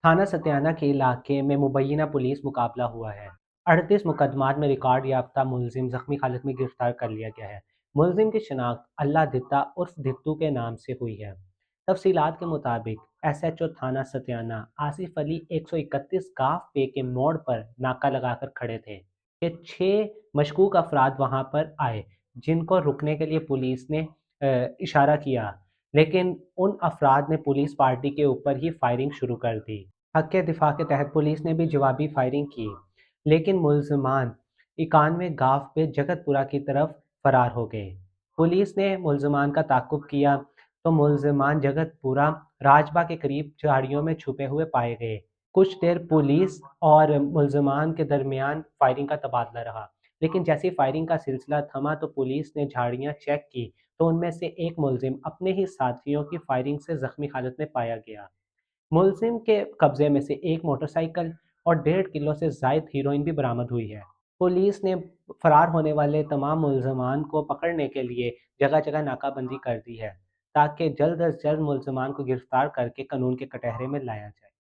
थाना सतियाना के इलाके में मुबैना पुलिस मुकाबला हुआ है। 38 मुकदमात में रिकॉर्ड याफ्ता मुलजिम जख्मी हालत में गिरफ्तार कर लिया गया है। मुलजिम की शिनाख्त अल्लाह दित्ता उर्फ दित्तू के नाम से हुई है। तफसीलात के मुताबिक एसएचओ थाना सतियाना आसिफ अली 131 गाफ पे के मोड़ पर नाका लगाकर खड़े थे कि 6 मशकूक अफराद वहां पर आए, जिनको रुकने के लिए पुलिस ने इशारा किया, लेकिन उन अफराद ने पुलिस पार्टी के ऊपर ही फायरिंग शुरू कर दी। हक के दिफा के तहत पुलिस ने भी जवाबी फायरिंग की, लेकिन मुलजमान 91 गांव पे जगतपुरा की तरफ फरार हो गए। पुलिस ने मुलजमान का ताकुब किया तो मुलजमान जगतपुरा राजबा के करीब झाड़ियों में छुपे हुए पाए गए। कुछ देर पुलिस और मुलजमान के दरमियान फायरिंग का तबादला रहा, लेकिन जैसे ही फायरिंग का सिलसिला थमा तो पुलिस ने झाड़ियां चेक की तो उनमें से एक मुलजिम अपने ही साथियों की फायरिंग से जख्मी हालत में पाया गया। मुलजिम के कब्जे में से एक मोटरसाइकिल और 1.5 किलो से जायद हीरोइन भी बरामद हुई है। पुलिस ने फरार होने वाले तमाम मुलजमान को पकड़ने के लिए जगह जगह नाकाबंदी कर दी है, ताकि जल्द अज जल्द मुलजमान को गिरफ्तार करके कानून के कटहरे में लाया जाए।